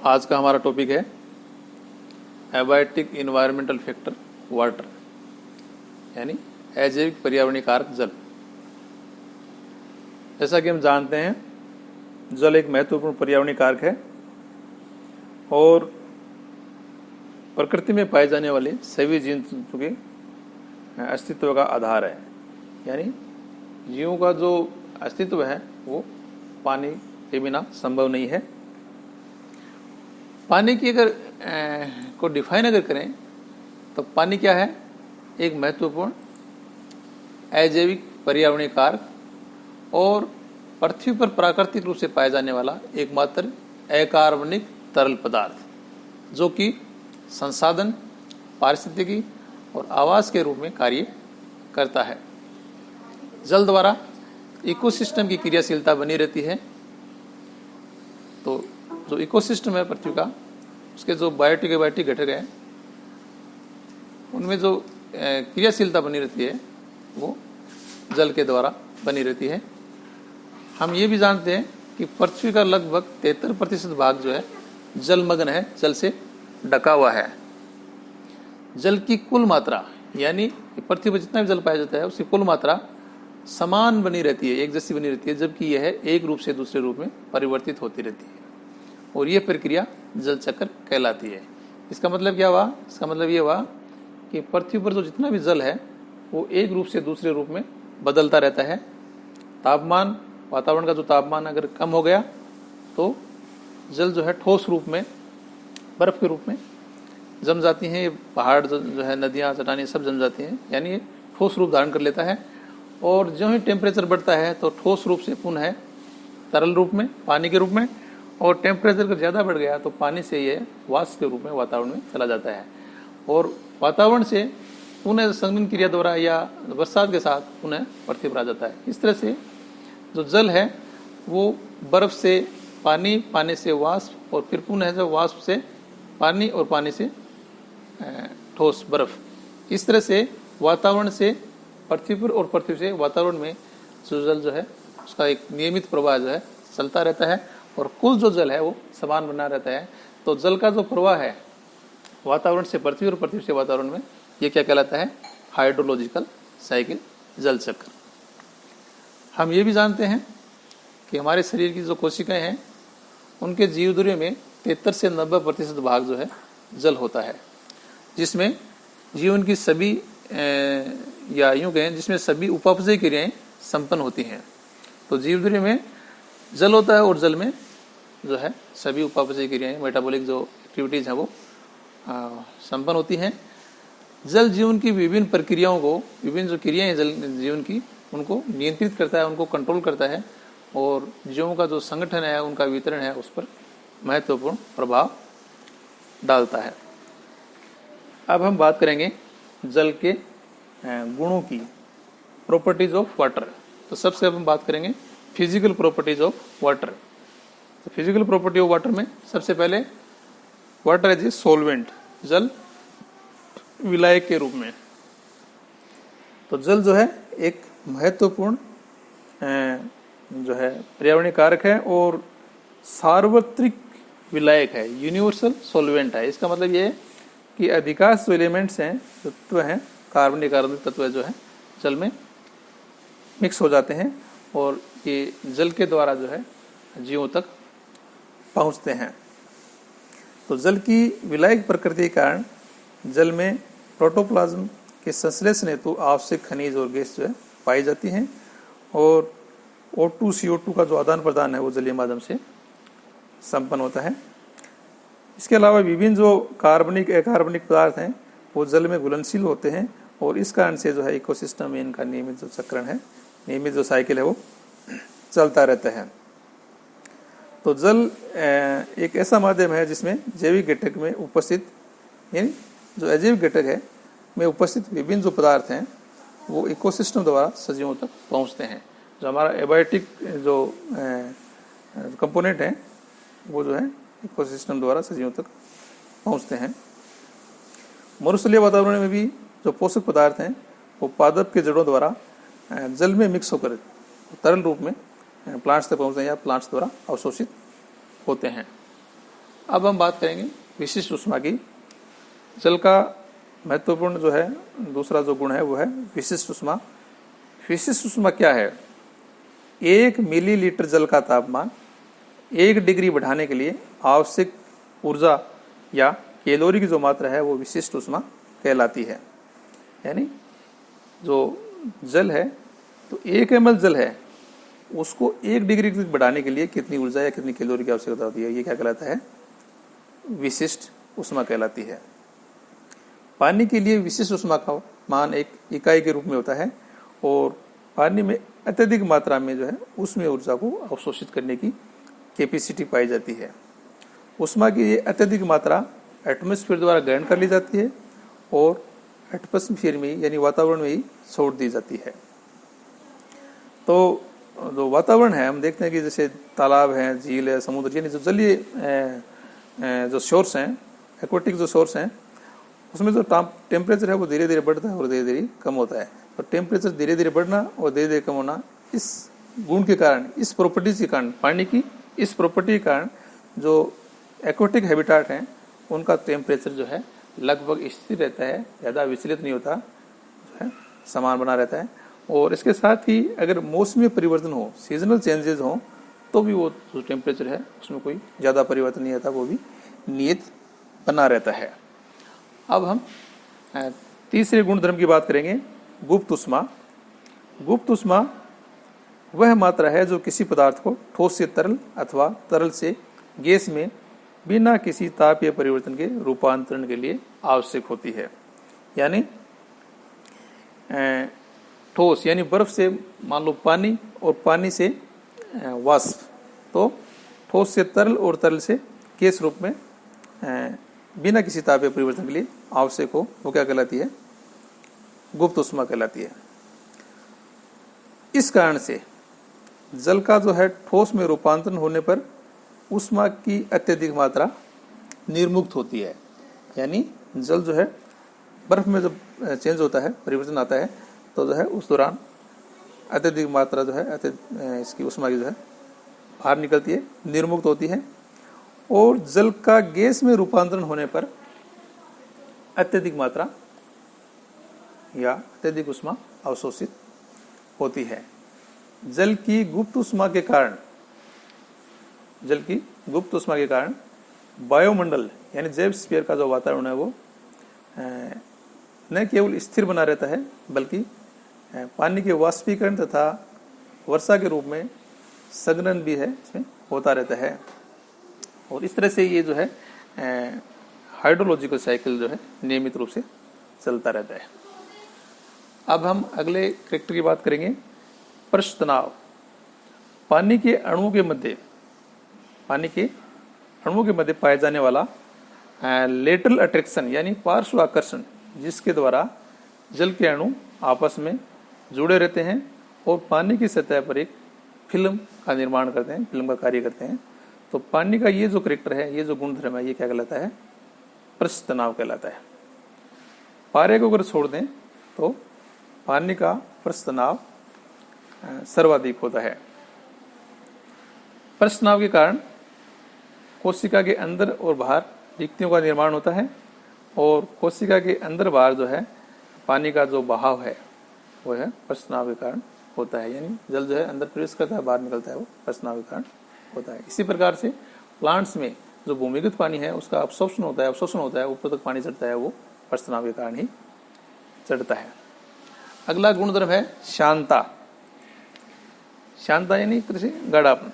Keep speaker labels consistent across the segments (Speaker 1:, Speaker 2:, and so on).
Speaker 1: आज का हमारा टॉपिक है एबायोटिक इन्वायरमेंटल फैक्टर वाटर, यानी अजैविक पर्यावरणीय कारक जल। जैसा कि हम जानते हैं, जल एक महत्वपूर्ण पर्यावरणीय कारक है और प्रकृति में पाए जाने वाले सभी जीव जंतुओं के अस्तित्व का आधार है। यानी जीवों का जो अस्तित्व है वो पानी के बिना संभव नहीं है। पानी की अगर को डिफाइन अगर करें तो पानी क्या है? एक महत्वपूर्ण अजैविक पर्यावरणीय कारक और पृथ्वी पर प्राकृतिक रूप से पाया जाने वाला एकमात्र अकार्बनिक तरल पदार्थ जो कि संसाधन, पारिस्थितिकी और आवास के रूप में कार्य करता है। जल द्वारा इकोसिस्टम की क्रियाशीलता बनी रहती है। तो जो इकोसिस्टम है पृथ्वी का, उसके जो बायोटिक एबायोटिक घटक हैं उनमें जो क्रियाशीलता बनी रहती है वो जल के द्वारा बनी रहती है। हम ये भी जानते हैं कि पृथ्वी का लगभग 73% भाग जो है जलमग्न है, जल से ढका हुआ है। जल की कुल मात्रा, यानी पृथ्वी पर जितना भी जल पाया जाता है उसकी कुल मात्रा समान बनी रहती है, एक जैसी बनी रहती है, जबकि यह एक रूप से दूसरे रूप में परिवर्तित होती रहती है और यह प्रक्रिया जल चक्र कहलाती है। इसका मतलब क्या हुआ? इसका मतलब ये हुआ कि पृथ्वी पर जो जितना भी जल है वो एक रूप से दूसरे रूप में बदलता रहता है। तापमान, वातावरण का जो तापमान अगर कम हो गया तो जल जो है ठोस रूप में, बर्फ के रूप में जम जाती हैं। ये पहाड़ जो है, नदियाँ, चट्टानें सब जम जाती हैं, यानी ये ठोस रूप धारण कर लेता है। और जो ही टेम्परेचर बढ़ता है तो ठोस रूप से पुनः तरल रूप में, पानी के रूप में, और टेम्परेचर अगर ज़्यादा बढ़ गया तो पानी से ये वाष्प के रूप में वातावरण में चला जाता है और वातावरण से पुनः संघनन क्रिया द्वारा या बरसात के साथ पुनः पृथ्वी पर आ जाता है। इस तरह से जो जल है वो बर्फ से पानी, पानी से वाष्प और फिर पुनः जो वाष्प से पानी और पानी से ठोस बर्फ, इस तरह से वातावरण से पृथ्वी पर और पृथ्वी से वातावरण में जो जल जो है उसका एक नियमित प्रवाह जो है चलता रहता है और कुल जो जल है वो समान बना रहता है। तो जल का जो प्रवाह है वातावरण से पृथ्वी और पृथ्वी से वातावरण में, ये क्या कहलाता है? हाइड्रोलॉजिकल साइकिल, जल चक्र। हम ये भी जानते हैं कि हमारे शरीर की जो कोशिकाएं हैं उनके जीवद्रव्य में 73 से 90% भाग जो है जल होता है, जिसमें जीवन की सभी या यूं कहें जिसमें सभी उपापचय क्रियाएं संपन्न होती हैं। तो जीवद्रव्य में जल होता है और जल में जो है सभी उपापचय क्रियाएं, मेटाबॉलिक जो एक्टिविटीज हैं वो संपन्न होती हैं। जल जीवन की विभिन्न प्रक्रियाओं को, विभिन्न जो क्रियाएं हैं जल जीवन की, उनको नियंत्रित करता है, उनको कंट्रोल करता है और जीवों का जो संगठन है, उनका वितरण है, उस पर महत्वपूर्ण प्रभाव डालता है। अब हम बात करेंगे जल के गुणों की, प्रॉपर्टीज ऑफ वाटर। तो सबसे अब हम बात करेंगे फिजिकल प्रॉपर्टीज ऑफ वाटर। तो फिजिकल प्रॉपर्टी ऑफ वाटर में सबसे पहले वाटर एज ए सॉल्वेंट, जल विलायक के रूप में। तो जल जो है एक महत्वपूर्ण जो है पर्यावरणीय कारक है और सार्वत्रिक विलायक है, यूनिवर्सल सॉल्वेंट है। इसका मतलब ये है कि अधिकांश जो एलिमेंट्स हैं, तत्व हैं, कार्बनिक कार्बनिक तत्व जो है जल में मिक्स हो जाते हैं और ये जल के द्वारा जो है जीवों तक पहुंचते हैं। तो जल की विलायक प्रकृति के कारण जल में प्रोटोप्लाज्म के संश्लेषण हेतु आवश्यक खनिज और गैस जो है पाई जाती हैं और O2 CO2 का जो आदान प्रदान है वो जलीय माध्यम से संपन्न होता है। इसके अलावा विभिन्न जो कार्बनिक अकार्बनिक पदार्थ हैं वो जल में घुलनशील होते हैं और इस कारण से जो है इकोसिस्टम में इनका नियमित जो चक्रण है, नियमित जो साइकिल है वो चलता रहता है। तो जल एक ऐसा माध्यम है जिसमें जैविक घटक में उपस्थित, यानी जो अजैविक घटक है में उपस्थित विभिन्न जो पदार्थ हैं वो इकोसिस्टम द्वारा सजीवों तक पहुंचते हैं। जो हमारा एबायोटिक जो कंपोनेंट है वो जो है इकोसिस्टम द्वारा सजीवों तक पहुंचते हैं। मरुस्थलीय वातावरण में भी जो पोषक पदार्थ हैं वो पादप के जड़ों द्वारा जल में मिक्स होकर तरल रूप में प्लांट्स तक पहुंचते हैं या प्लांट्स द्वारा अवशोषित होते हैं। अब हम बात करेंगे विशिष्ट ऊष्मा की। जल का महत्वपूर्ण जो है दूसरा जो गुण है वो है विशिष्ट ऊष्मा। विशिष्ट ऊष्मा क्या है? 1 मिलीलीटर जल का तापमान 1 डिग्री बढ़ाने के लिए आवश्यक ऊर्जा या कैलोरी की जो मात्रा है वो विशिष्ट ऊष्मा कहलाती है। यानी जो जल है तो 1 ml जल है, उसको 1 डिग्री बढ़ाने के लिए कितनी ऊर्जा या कितनी कैलोरी की आवश्यकता होती है, ये क्या कहलाता है? विशिष्ट ऊष्मा कहलाती है। पानी के लिए विशिष्ट ऊष्मा का मान एक इकाई के रूप में होता है और पानी में अत्यधिक मात्रा में जो है उसमें ऊर्जा को अवशोषित करने की कैपेसिटी पाई जाती है। ऊष्मा की ये अत्यधिक मात्रा एटमॉस्फेयर द्वारा ग्रहण कर ली जाती है और एटमॉस्फेयर में यानी वातावरण में ही छोड़ दी जाती है। तो जो वातावरण है हम देखते हैं कि जैसे तालाब है, झील है, समुद्र, यानी जो जलीय जो सोर्स हैं, एक्वाटिक जो सोर्स हैं, उसमें जो टेम्परेचर है वो धीरे धीरे बढ़ता है और धीरे धीरे कम होता है। तो टेम्परेचर धीरे धीरे बढ़ना और धीरे धीरे कम होना इस गुण के कारण, इस प्रॉपर्टीज के कारण, पानी की इस प्रॉपर्टी के कारण जो एक्वाटिक हैबिटाट हैं उनका टेम्परेचर जो है लगभग स्थिर रहता है, ज़्यादा विचलित नहीं होता, जो है समान बना रहता है। और इसके साथ ही अगर मौसमी परिवर्तन हो, सीजनल चेंजेस हो, तो भी वो जो टेम्परेचर है उसमें कोई ज़्यादा परिवर्तन नहीं आता, वो भी नियत बना रहता है। अब हम तीसरे गुणधर्म की बात करेंगे, गुप्त ऊष्मा। गुप्त ऊष्मा वह मात्रा है जो किसी पदार्थ को ठोस से तरल अथवा तरल से गैस में बिना किसी तापीय परिवर्तन के रूपांतरण के लिए आवश्यक होती है। यानी ठोस यानी बर्फ से मान लो पानी और पानी से वाष्प, तो ठोस से तरल और तरल से गैस रूप में बिना किसी तापीय परिवर्तन के लिए आवश्यक हो, वो क्या कहलाती है? गुप्त ऊष्मा कहलाती है। इस कारण से जल का जो है ठोस में रूपांतरण होने पर ऊष्मा की अत्यधिक मात्रा निर्मुक्त होती है। यानी जल जो है बर्फ में जब चेंज होता है, परिवर्तन आता है, तो जो है उस दौरान अत्यधिक मात्रा जो है इसकी ऊष्मा की जो है बाहर निकलती है, निर्मुक्त होती है। और जल का गैस में रूपांतरण होने पर अत्यधिक मात्रा या अत्यधिक ऊष्मा अवशोषित होती है। जल की गुप्त ऊष्मा के कारण वायुमंडल यानी जैव स्फीयर का जो वातावरण है वो न केवल स्थिर बना रहता है, बल्कि पानी के वाष्पीकरण तथा वर्षा के रूप में संघनन भी है इसमें होता रहता है। और इस तरह से ये जो है हाइड्रोलॉजिकल साइकिल जो है नियमित रूप से चलता रहता है। अब हम अगले कैरेक्टर की बात करेंगे, पृष्ठ तनाव। पानी के अणुओं के मध्य पाए जाने वाला लेटरल अट्रैक्शन यानी पार्श्व आकर्षण, जिसके द्वारा जल के अणु आपस में जुड़े रहते हैं और पानी की सतह पर एक फिल्म का निर्माण करते हैं, फिल्म का कार्य करते हैं। तो पानी का ये जो कैरेक्टर है, ये जो गुणधर्म है, ये क्या कहलाता है? पृष्ठ तनाव कहलाता है। पारे को अगर छोड़ दें तो पानी का पृष्ठ तनाव सर्वाधिक होता है। पृष्ठ तनाव के कारण कोशिका के अंदर और बाहर रिक्तियों का निर्माण होता है और कोशिका के अंदर बाहर जो है पानी का जो बहाव है वो है पृष्ठ तनाव के कारण होता है। यानी जल जो है अंदर प्रवेश करता है, बाहर निकलता है, वो पृष्ठ तनाव के कारण होता है। इसी प्रकार से प्लांट्स में जो भूमिगत पानी है उसका अवशोषण होता है, ऊपर तक पानी चढ़ता है, वो पृष्ठ तनाव के कारण ही चढ़ता है। अगला गुणधर्म है शांतता। शांतता यानी गाढ़ापन।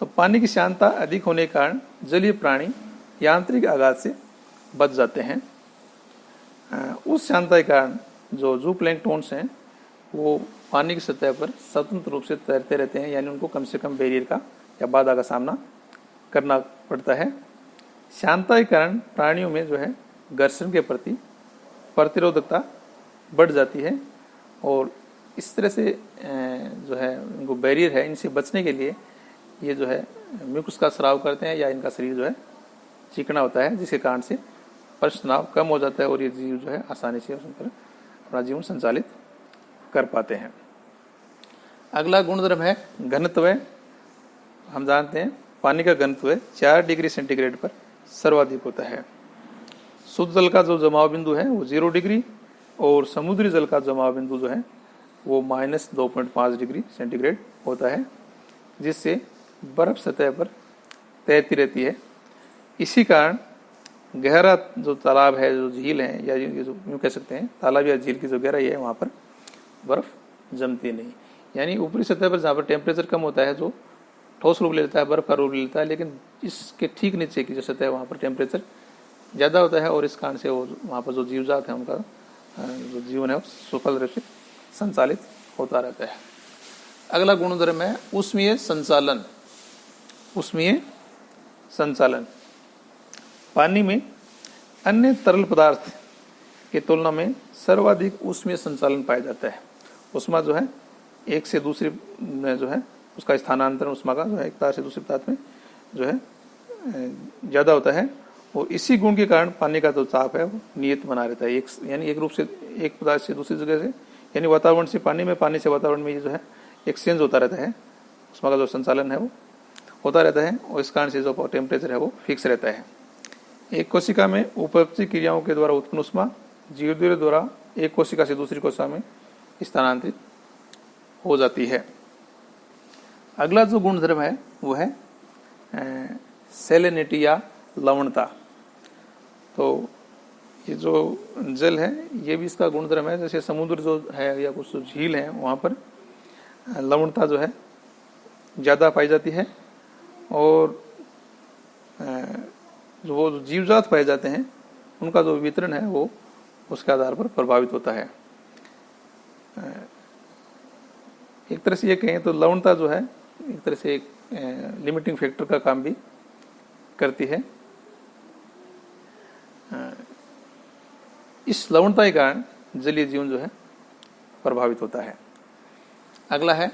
Speaker 1: तो पानी की शांतता अधिक होने के कारण जलीय प्राणी यांत्रिक आघात से बच जाते हैं। उस शांतता के कारण जो जूप्लैंक्टन्स हैं वो पानी की सतह पर स्वतंत्र रूप से तैरते रहते हैं, यानी उनको कम से कम बैरियर का या बाधा का सामना करना पड़ता है। शांतता के कारण प्राणियों में जो है घर्षण के प्रति प्रतिरोधकता बढ़ जाती है और इस तरह से जो है इनको बैरियर है, इनसे बचने के लिए ये जो है म्यूकस का स्राव करते हैं या इनका शरीर जो है चिकना होता है, जिसके कारण से पृष्ठ तनाव कम हो जाता है और ये जीव जो है आसानी से उस पर अपना जीवन संचालित कर पाते हैं। अगला गुणधर्म है घनत्व। हम जानते हैं पानी का घनत्व 4 डिग्री सेंटीग्रेड पर सर्वाधिक होता है। शुद्ध जल का जो जमाव बिंदु है वो 0 डिग्री और समुद्री जल का जमाव बिंदु जो है वो -2.5 डिग्री सेंटीग्रेड होता है, जिससे बर्फ सतह पर तैरती रहती है। इसी कारण गहरा जो तालाब है, जो झील है, या जो यूँ कह सकते हैं तालाब या झील की जो गहराई है, वहाँ पर बर्फ जमती नहीं। यानी ऊपरी सतह पर जहाँ पर टेम्परेचर कम होता है, जो ठोस रूप ले लेता है, बर्फ का रूप ले लेता है, लेकिन इसके ठीक नीचे की जो सतह है वहाँ पर टेम्परेचर ज़्यादा होता है और इस कारण से वो वहाँ पर जो जीवजात है उनका जो जीवन है वो सफल रूप से संचालित होता रहता है। अगला गुणधर्म है ऊष्मीय संचालन। ऊष्मीय संचालन पानी में अन्य तरल पदार्थ की तुलना में सर्वाधिक ऊष्मीय संचालन पाया जाता है। ऊष्मा जो है एक से दूसरे में जो है उसका स्थानांतरण ऊष्मा का जो है एक पदार्थ से दूसरे पदार्थ में जो है ज़्यादा होता है, और इसी गुण के कारण पानी का जो ताप है वो नियत बना रहता है। यानी एक रूप से एक पदार्थ से दूसरी जगह से, यानी वातावरण से पानी में, पानी से वातावरण में ये जो है एक्सचेंज होता रहता है, ऊष्मा का जो संचालन है वो होता रहता है, और इस कारण से जो टेम्परेचर है वो फिक्स रहता है। एक कोशिका में उपरोक्त क्रियाओं के द्वारा उत्पन्न ऊष्मा जीवों द्वारा एक कोशिका से दूसरी कोशिका में स्थानांतरित हो जाती है। अगला जो गुणधर्म है वो है सैलिनिटी या लवणता। तो ये जो जल है ये भी इसका गुणधर्म है। जैसे समुद्र जो है या कुछ झील है वहाँ पर लवणता जो है ज़्यादा पाई जाती है, और जो वो जीवजात पाए जाते हैं उनका जो वितरण है वो उसके आधार पर प्रभावित होता है। एक तरह से ये कहें तो लवणता जो है एक तरह से एक लिमिटिंग फैक्टर का काम भी करती है। इस लवणता के कारण जलीय जीवन जो है प्रभावित होता है। अगला है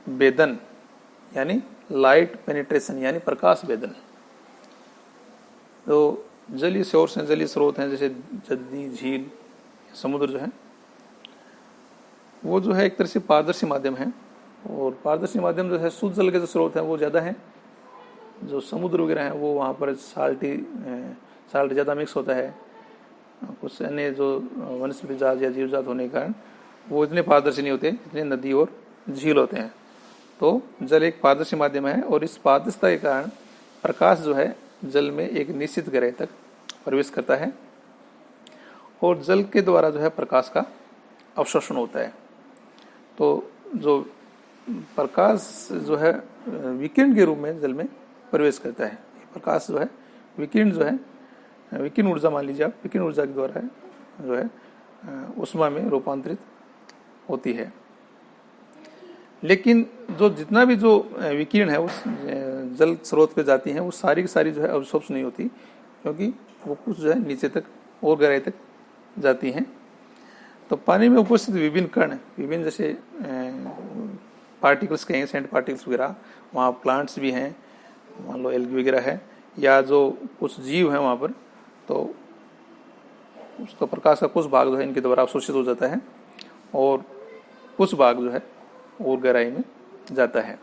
Speaker 1: वेदन यानी लाइट पेनिट्रेशन यानी प्रकाश वेदन। तो जलीय सोर्स हैं, जलीय स्रोत हैं, जैसे नदी, झील, समुद्र जो है वो जो है एक तरह से पारदर्शी माध्यम है, और पारदर्शी माध्यम जो है शुद्ध जल के जो स्रोत हैं वो ज़्यादा हैं। जो समुद्र वगैरह हैं वो वहाँ पर साल्ट ज़्यादा मिक्स होता है। कुछ अन्य जो वनस्पति जात या जीवजात होने के कारण वो इतने पारदर्शी नहीं होते जितने नदी और झील होते हैं। तो जल एक पारदर्शी माध्यम है, और इस पारदर्शिता के कारण प्रकाश जो है जल में एक निश्चित गहराई तक प्रवेश करता है, और जल के द्वारा जो है प्रकाश का अवशोषण होता है। तो जो प्रकाश जो है विकिरण के रूप में जल में प्रवेश करता है। प्रकाश जो है विकिरण जो है विकिरण ऊर्जा मान लीजिए आप, विकिरण ऊर्जा के द्वारा जो है ऊष्मा में रूपांतरित होती है। लेकिन जो जितना भी जो विकिरण है उस जल स्रोत पे जाती हैं वो सारी की सारी जो है अब्सॉर्ब नहीं होती, क्योंकि वो कुछ जो है नीचे तक और गहराई तक जाती हैं। तो पानी में उपस्थित विभिन्न कण, विभिन्न जैसे पार्टिकल्स कहें, सेंट पार्टिकल्स वगैरह, वहाँ प्लांट्स भी हैं, मान लो एल्गी वगैरह है, या जो कुछ जीव हैं वहाँ पर, तो उसका प्रकाश का कुछ भाग जो है इनके द्वारा अवशोषित हो जाता है, और कुछ भाग जो है और गहराई में जाता है।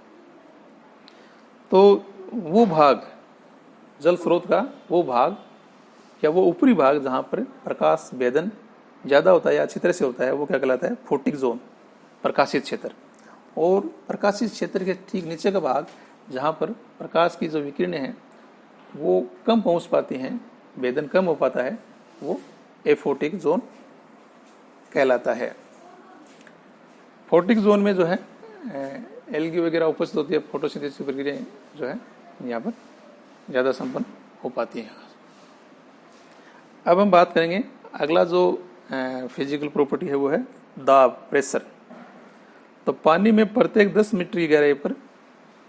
Speaker 1: तो वो भाग जल स्रोत का वो भाग या वो ऊपरी भाग जहाँ पर प्रकाश वेदन ज़्यादा होता है या अच्छी तरह से होता है वो क्या कहलाता है? फोटिक जोन, प्रकाशित क्षेत्र। और प्रकाशित क्षेत्र के ठीक नीचे का भाग जहाँ पर प्रकाश की जो विकिरणें हैं वो कम पहुँच पाती हैं, वेदन कम हो पाता है, वो एफोटिक जोन कहलाता है। फोटिक जोन में जो है एल्गी वगैरह उपस्थित होती है, फोटोसिंथेसिस प्रक्रियाएं जो है यहाँ पर ज़्यादा संपन्न हो पाती हैं। अब हम बात करेंगे अगला जो फिजिकल प्रॉपर्टी है वो है दाब, प्रेशर। तो पानी में प्रत्येक 10 मीटर की गहराई पर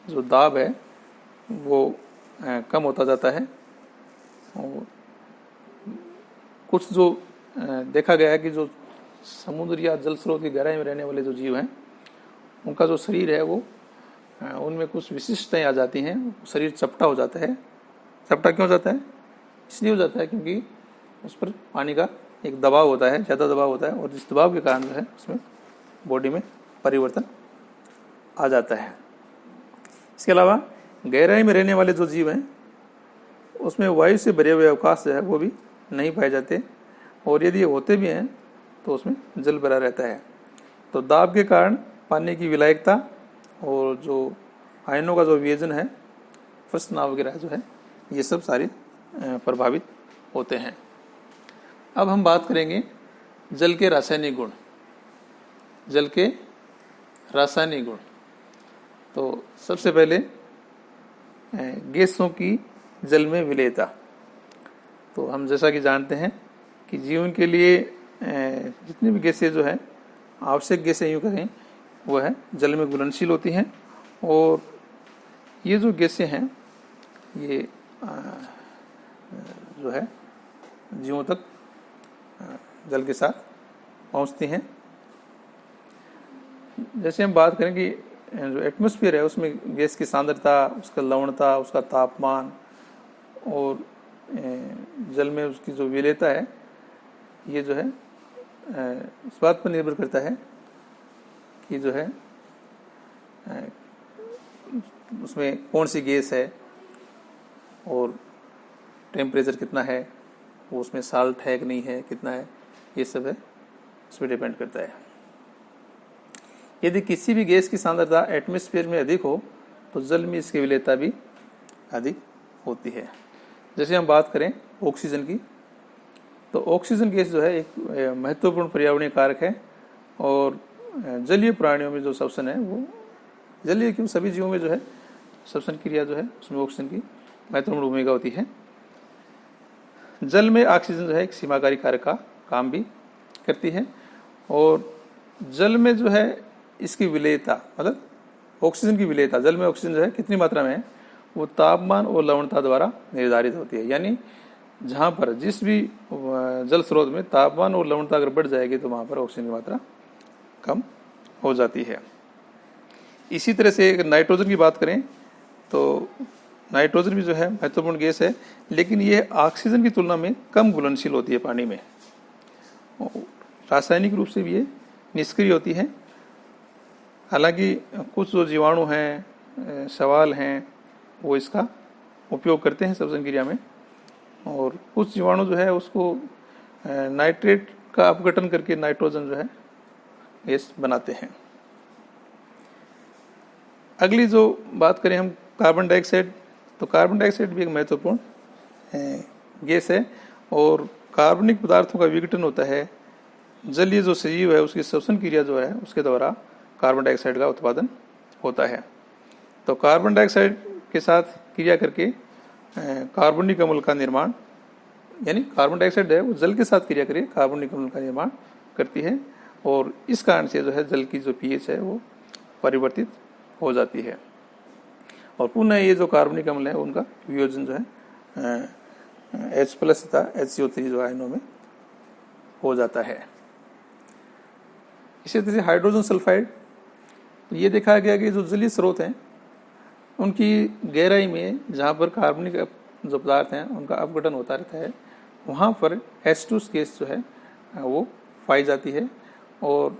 Speaker 1: जो दाब है वो कम होता जाता है। और कुछ जो देखा गया है कि जो समुद्र या जल स्रोत की गहराई में रहने वाले जो जीव हैं उनका जो शरीर है वो उनमें कुछ विशिष्टताएं आ जाती हैं। शरीर चपटा हो जाता है। चपटा क्यों हो जाता है? इसलिए हो जाता है क्योंकि उस पर पानी का एक दबाव होता है, ज़्यादा दबाव होता है, और जिस दबाव के कारण जो है उसमें बॉडी में परिवर्तन आ जाता है। इसके अलावा गहराई में रहने वाले जो जीव हैं उसमें वायु से भरे हुए अवकाश जो है वो भी नहीं पाए जाते, और यदि होते भी हैं तो उसमें जल भरा रहता है। तो दाब के कारण पानी की विलायकता और जो आयनों का जो वियोजन है, प्रश्नाव वगैरह जो है, ये सब सारे प्रभावित होते हैं। अब हम बात करेंगे जल के रासायनिक गुण। जल के रासायनिक गुण, तो सबसे पहले गैसों की जल में विलेयता। तो हम जैसा कि जानते हैं कि जीवन के लिए जितनी भी गैसें जो है, आवश्यक गैसें यूँ कहें, वो है जल में घुलनशील होती हैं, और ये जो गैसें हैं ये जो है जीवों तक जल के साथ पहुंचती हैं। जैसे हम बात करें कि जो एटमॉस्फेयर है उसमें गैस की सांद्रता, उसका लवणता, उसका तापमान और जल में उसकी जो विलेयता है, ये जो है इस बात पर निर्भर करता है कि जो है उसमें कौन सी गैस है और टेम्परेचर कितना है, वो उसमें साल्ट है कि नहीं है, कितना है, ये सब है, उस पर डिपेंड करता है। यदि किसी भी गैस की सांद्रता एटमॉस्फेयर में अधिक हो तो जल में इसकी विलेयता भी अधिक होती है। जैसे हम बात करें ऑक्सीजन की, तो ऑक्सीजन गैस जो है एक महत्वपूर्ण पर्यावरणीय कारक है, और जलीय प्राणियों में जो श्वसन है वो जलीय क्यों सभी जीवों में जो है श्वसन क्रिया जो है उसमें ऑक्सीजन की महत्वपूर्ण भूमिका होती है। जल में ऑक्सीजन जो है एक सीमाकारी कारक का काम भी करती है, और जल में जो है इसकी विलेयता, मतलब ऑक्सीजन की विलेयता, जल में ऑक्सीजन जो है कितनी मात्रा में है, वो तापमान और लवणता द्वारा निर्धारित होती है। यानी जहाँ पर जिस भी जल स्रोत में तापमान और लवणता अगर बढ़ जाएगी तो वहाँ पर ऑक्सीजन की मात्रा कम हो जाती है। इसी तरह से अगर नाइट्रोजन की बात करें तो नाइट्रोजन भी जो है महत्वपूर्ण गैस है, लेकिन ये ऑक्सीजन की तुलना में कम घुलनशील होती है पानी में। रासायनिक रूप से भी ये निष्क्रिय होती है। हालांकि कुछ जो जीवाणु हैं, शैवाल हैं, वो इसका उपयोग करते हैं श्वसन क्रिया में, और कुछ जीवाणु जो है उसको नाइट्रेट का अपघटन करके नाइट्रोजन जो है गैस बनाते हैं। अगली जो बात करें हम कार्बन डाइऑक्साइड, तो कार्बन डाइऑक्साइड भी एक महत्वपूर्ण गैस है, और कार्बनिक पदार्थों का विघटन होता है। जलीय जो सजीव है उसकी श्वसन क्रिया जो है उसके द्वारा कार्बन डाइऑक्साइड का उत्पादन होता है। तो कार्बन डाइऑक्साइड के साथ क्रिया करके कार्बनिक अम्ल का निर्माण, यानी कार्बन डाइऑक्साइड है वो जल के साथ क्रिया करके कार्बनिक अम्ल का निर्माण करती है, और इस कारण से जो है जल की जो पीएच है वो परिवर्तित हो जाती है, और पुनः ये जो कार्बनिक अम्ल है उनका वियोजन जो है H+ तथा HCO3 जो आयनों में हो जाता है। इसी तरह से हाइड्रोजन सल्फाइड, ये देखा गया कि जो जलीय स्रोत हैं उनकी गहराई में जहाँ पर कार्बनिक जो पदार्थ हैं उनका अपघटन होता रहता है, वहाँ पर H2 गैस जो है वो पाई जाती है, और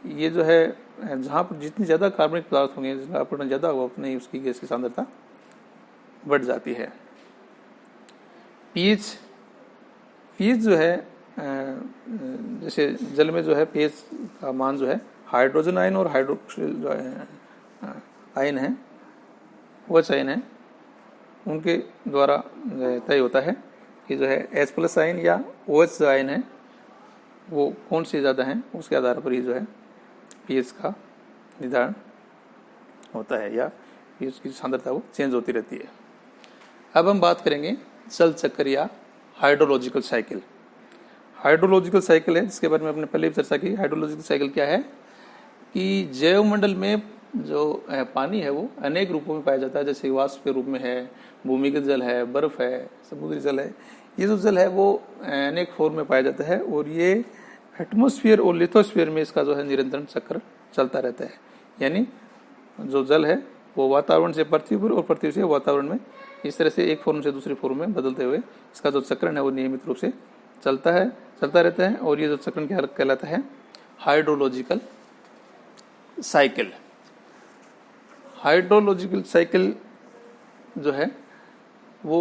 Speaker 1: ये जो है जहाँ पर जितनी ज़्यादा कार्बनिक पदार्थ होंगे, जिसका अपघटन ज़्यादा होगा, उतनी उसकी गैस की सांद्रता बढ़ जाती है। पीएच जो है जैसे जल में जो है पीएच का मान जो है हाइड्रोजन आयन और हाइड्रोक्सिल जो आयन है, OH आयन है, उनके द्वारा तय होता है कि जो है H+ आयन या OH आयन है वो कौन से ज़्यादा हैं, उसके आधार पर ही जो है पीएच का निर्धारण होता है, या पीएच की सांद्रता वो चेंज होती रहती है। अब हम बात करेंगे जल चक्र या हाइड्रोलॉजिकल साइकिल। हाइड्रोलॉजिकल साइकिल है जिसके बारे में आपने पहले भी चर्चा की। हाइड्रोलॉजिकल साइकिल क्या है कि जैव मंडल में जो पानी है वो अनेक रूपों में पाया जाता है, जैसे वाष्प के रूप में है, भूमिगत जल है, बर्फ है, समुद्री जल है। ये जो जल है वो अनेक फॉर्म में पाया जाता है, और ये एटमॉस्फेयर और लिथोस्फीयर में इसका जो है निरंतर चक्र चलता रहता है। यानी जो जल है वो वातावरण से पृथ्वी पर और पृथ्वी से वातावरण में इस तरह से एक फॉर्म से दूसरी फॉर्म में बदलते हुए इसका जो चक्रण है वो नियमित रूप से चलता रहता है, और ये जो चक्रण क्या कहलाता है, हाइड्रोलॉजिकल साइकिल। हाइड्रोलॉजिकल साइकिल जो है वो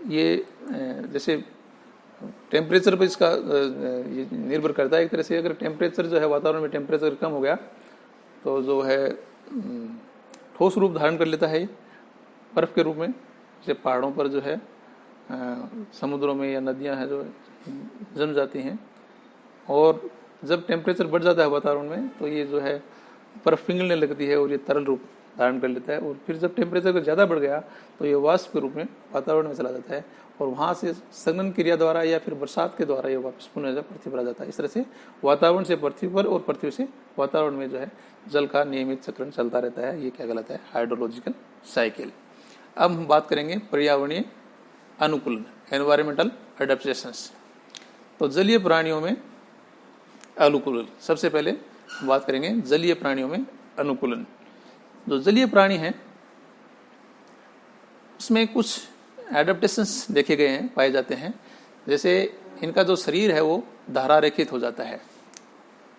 Speaker 1: ये जैसे टेम्परेचर पर इसका ये निर्भर करता है एक तरह से। अगर टेम्परेचर जो है वातावरण में टेम्परेचर कम हो गया तो जो है ठोस रूप धारण कर लेता है ये बर्फ के रूप में। जैसे पहाड़ों पर जो है समुद्रों में या नदियां हैं जो जम जाती हैं, और जब टेम्परेचर बढ़ जाता है वातावरण में तो ये जो है बर्फ पिघलने लगती है और ये तरल रूप धारण कर लेता है। और फिर जब टेम्परेचर ज़्यादा बढ़ गया तो ये वाष्प के रूप में वातावरण में चला जाता है, और वहाँ से संघनन क्रिया द्वारा या फिर बरसात के द्वारा ये वापस पुनः पृथ्वी पर आ जाता है। इस तरह से वातावरण से पृथ्वी पर और पृथ्वी से वातावरण में जो है जल का नियमित चक्रण चलता रहता है। ये क्या कहलाता है? Hydrological cycle. अब हम बात करेंगे पर्यावरणीय अनुकूलन, एनवायरमेंटल एडेप्टेशंस। तो जलीय प्राणियों में अनुकूलन, सबसे पहले बात करेंगे जलीय प्राणियों में अनुकूलन। जो जलीय प्राणी हैं उसमें कुछ एडेप्टेशंस देखे गए हैं, पाए जाते हैं। जैसे इनका जो शरीर है वो धारारेखित हो जाता है,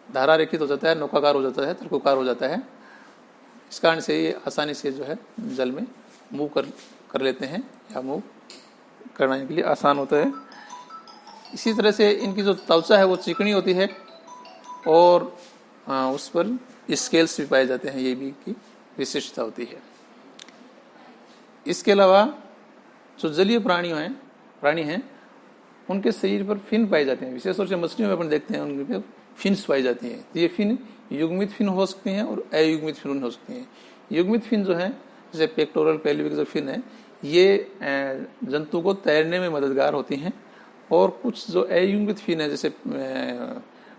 Speaker 1: धारारेखित हो जाता है, नौकाकार हो जाता है, त्रिकोकार हो जाता है। इस कारण से ये आसानी से जो है जल में मूव कर लेते हैं, या मूव करने के लिए आसान होता है। इसी तरह से इनकी जो त्वचा है वो चिकनी होती है, और उस पर स्केल्स भी पाए जाते हैं, ये भी की विशिष्टता होती है। इसके अलावा जो जलीय प्राणी हैं उनके शरीर पर फिन पाए जाते हैं। विशेष तौर से मछलियों में अपन देखते हैं उनके पे फिन्स पाई जाती हैं। ये फिन युग्मित फिन हो सकती हैं और अयुग्मित फिन हो सकती हैं। युग्मित फिन जो है, जैसे पेक्टोरल पेल्विक जो फिन है, ये जंतु को तैरने में मददगार होती हैं। और कुछ जो अयुग्मित फिन है, जैसे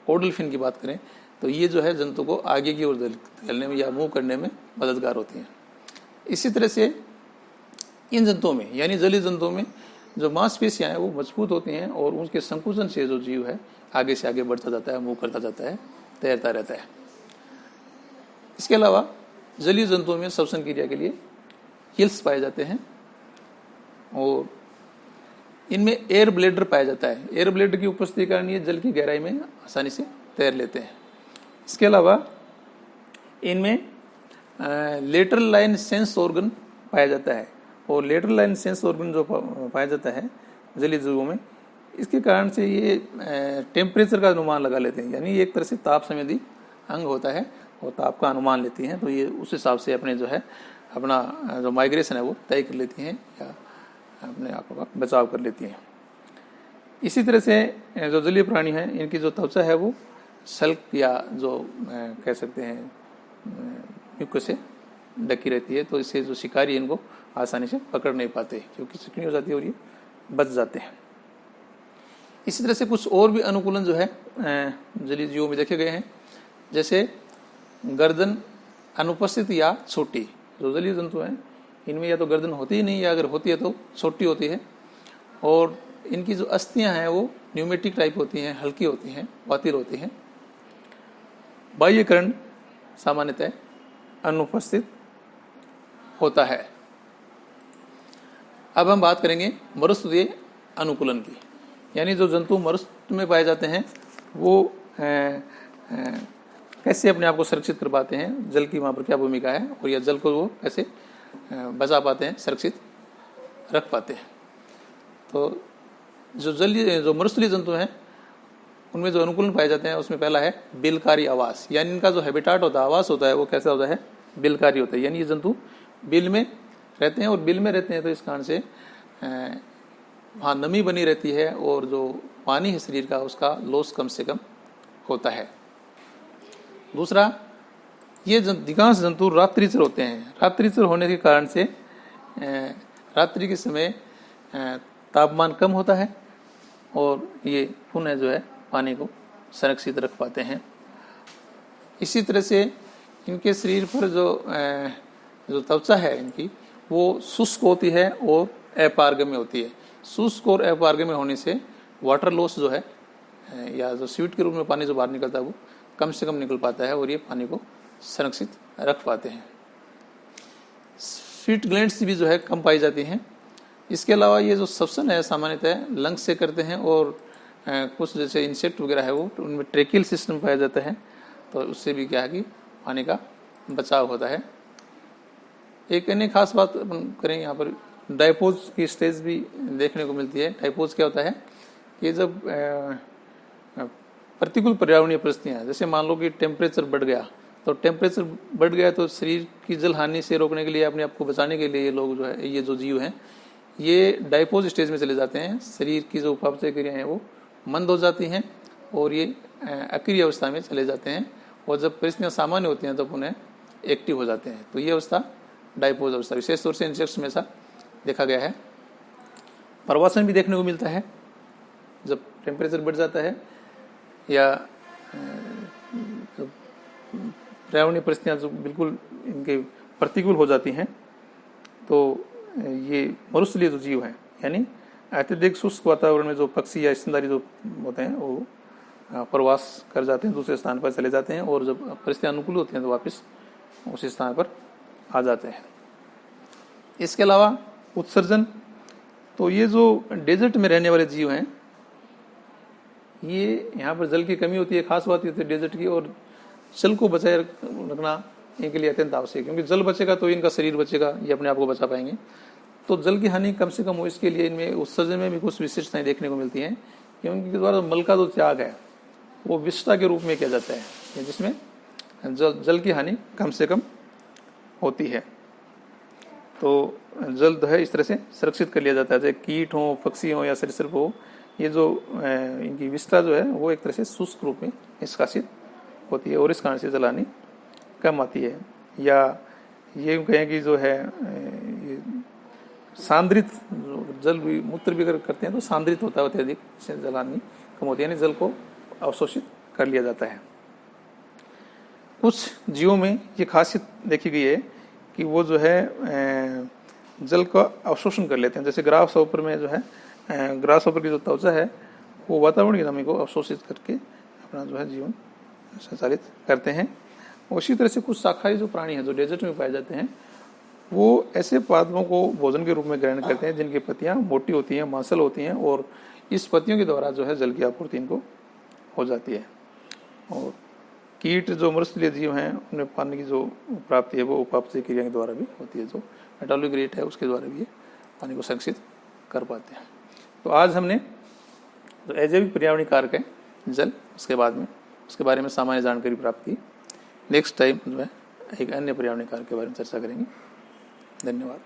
Speaker 1: कोडल फिन की बात करें तो ये जो है जंतु को आगे की ओर धकेलने में या मूव करने में मददगार होती हैं। इसी तरह से इन जंतुओं में, यानी जलीय जंतुओं में जो मांसपेशियां हैं वो मजबूत होती हैं, और उसके संकुचन से जो जीव है आगे से आगे बढ़ता जाता है, मूव करता जाता है, तैरता रहता है। इसके अलावा जलीय जंतुओं में श्वसन क्रिया के लिए गिल्स पाए जाते हैं, और इनमें एयर ब्लेडर पाया जाता है। एयर ब्लेडर की उपस्थिति के कारण ये जल की गहराई में आसानी से तैर लेते हैं। इसके अलावा इनमें लेटरल लाइन सेंस ऑर्गन पाया जाता है, और लेटरल लाइन सेंस ऑर्गन जो पाया जाता है जलीय जीवों में, इसके कारण से ये टेम्परेचर का अनुमान लगा लेते हैं। यानी एक तरह से ताप संवेदी अंग होता है, और ताप का अनुमान लेती हैं, तो ये उस हिसाब से अपने जो है अपना जो माइग्रेशन है वो तय कर लेती हैं, या अपने आप का बचाव कर लेती हैं। इसी तरह से जो जलीय प्राणी हैं इनकी जो त्वचा है वो सल्क या जो कह सकते हैं म्यूकस से ढकी रहती है, तो इससे जो शिकारी इनको आसानी से पकड़ नहीं पाते, क्योंकि चिकनी हो जाती है और ये बच जाते हैं। इसी तरह से कुछ और भी अनुकूलन जो है जलीय जीवों में देखे गए हैं। जैसे गर्दन अनुपस्थित या छोटी, जो जलीय जंतु हैं इनमें या तो गर्दन होती ही नहीं, या अगर होती है तो छोटी होती है, और इनकी जो अस्थियां हैं वो न्यूमेटिक टाइप होती हैं, हल्की होती हैं, वातिल होती हैं। बाह्यकरण सामान्यतः अनुपस्थित होता है। अब हम बात करेंगे मरुस्थलीय अनुकूलन की, यानी जो जंतु मरुस्थल में पाए जाते हैं वो कैसे अपने आप को सुरक्षित कर पाते हैं, जल की वहाँ पर क्या भूमिका है, और या जल को वो कैसे बचा पाते हैं, सुरक्षित रख पाते हैं। तो जो मरुस्थलीय जंतु हैं उनमें जो अनुकूलन पाए जाते हैं उसमें पहला है बिलकारी आवास, यानी इनका जो हैबिटाट होता है, आवास होता है, वो कैसा होता है? बिलकारी होता है। यानी ये जंतु बिल में रहते हैं, और बिल में रहते हैं तो इस कारण से वहाँ नमी बनी रहती है, और जो पानी है शरीर का उसका लॉस कम से कम होता है। दूसरा, ये अधिकांश जंतु रात्रिचर होते हैं। रात्रिचर होने के कारण से रात्रि के समय तापमान कम होता है, और ये पुनः जो है पानी को संरक्षित रख पाते हैं। इसी तरह से इनके शरीर पर जो त्वचा है इनकी वो शुष्क होती है और अपारगम्य होती है। शुष्क और अपारगम्य होने से वाटर लॉस जो है, या जो स्वीट के रूप में पानी जो बाहर निकलता है वो कम से कम निकल पाता है, और ये पानी को संरक्षित रख पाते हैं। स्वीट ग्लैंड्स भी जो है कम पाई जाती हैं। इसके अलावा ये जो श्वसन है सामान्यतः लंग्स से करते हैं, और कुछ जैसे इंसेक्ट वगैरह है वो उनमें ट्रेकियल सिस्टम पाया जाता है, तो उससे भी क्या है कि पानी का बचाव होता है। एक अन्य खास बात अपन करें, यहाँ पर डायपोज की स्टेज भी देखने को मिलती है। डायपोज क्या होता है कि जब प्रतिकूल पर्यावरणीय परिस्थितियाँ, जैसे मान लो कि टेम्परेचर बढ़ गया, तो टेम्परेचर बढ़ गया तो शरीर की जल हानि से रोकने के लिए, अपने आप को बचाने के लिए ये लोग जो है, ये जो जीव हैं, ये डायपोज स्टेज में चले जाते हैं। शरीर की जो उपापचय क्रियाएं हैं वो मंद हो जाती हैं और ये अक्रिय अवस्था में चले जाते हैं, और जब परिस्थितियाँ सामान्य होती हैं तो उन्हें एक्टिव हो जाते हैं। तो ये अवस्था डायपोज अवस्था विशेष तौर से इंसेक्ट्स में ऐसा देखा गया है। प्रवासन भी देखने को मिलता है, जब टेम्परेचर बढ़ जाता है या पर्यावरणीय परिस्थितियाँ जो बिल्कुल इनके प्रतिकूल हो जाती हैं, तो ये मरुस्थलीय जो जीव हैं, यानी अत्यधिक शुष्क वातावरण में जो पक्षी या स्तनधारी जो होते हैं वो प्रवास कर जाते हैं, दूसरे स्थान पर चले जाते हैं, और जब परिस्थितियाँ अनुकूल होती हैं तो वापस उसी स्थान पर आ जाते हैं। इसके अलावा उत्सर्जन, तो ये जो डेजर्ट में रहने वाले जीव हैं, ये यहाँ पर जल की कमी होती है, खास बात ये होती है डेजर्ट की, और जल को बचाए रखना इनके लिए अत्यंत आवश्यक है, क्योंकि जल बचेगा तो इनका शरीर बचेगा, ये अपने आप को बचा पाएंगे। तो जल की हानि कम से कम हो, इसके लिए इनमें उत्सर्जन में भी कुछ विशिष्टताएं देखने को मिलती हैं, क्योंकि इनके द्वारा मल का जो त्याग है वो विष्ठा के रूप में किया जाता है, जिसमें जल की हानि कम से कम होती है। तो जल जो है इस तरह से सुरक्षित कर लिया जाता है, चाहे कीट हो, पक्षी हो या सरीसृप हो, ये जो इनकी विष्ठा जो है वो एक तरह से शुष्क रूप में निष्कासित होती है, और इस कारण से जल हानि कम आती है। या ये कहें कि जो है ये सांद्रित जल भी, मूत्र भी अगर करते हैं तो सांद्रित होता है अत्यधिक, इससे जल हानि कम होती है, यानी जल को अवशोषित कर लिया जाता है। कुछ जीवों में ये खासियत देखी गई है कि वो जो है जल का अवशोषण कर लेते हैं, जैसे ग्रास हॉपर में जो है, ग्रास हॉपर की जो त्वचा है वो वातावरण की नमी को अवशोषित करके अपना जो है जीवन संचालित करते हैं। उसी तरह से कुछ शाकाहारी जो प्राणी हैं जो डेजर्ट में पाए जाते हैं, वो ऐसे पादपों को भोजन के रूप में ग्रहण करते हैं जिनकी पत्तियां मोटी होती हैं, मांसल होती हैं, और इस पत्तियों के द्वारा जो है जल की आपूर्ति इनको हो जाती है। और कीट जो मरुस्थलीय जीव हैं उनमें पानी की जो प्राप्ति है वो उपापचय क्रिया के द्वारा भी होती है, जो मेटाबॉलिक रेट है उसके द्वारा भी ये पानी को संरक्षित कर पाते हैं। तो आज हमने जो अजैविक पर्यावरणीय कारक है जल, उसके बारे में सामान्य जानकारी प्राप्त की। नेक्स्ट टाइम जो है एक अन्य पर्यावरणीय कारक के बारे में चर्चा करेंगे। धन्यवाद।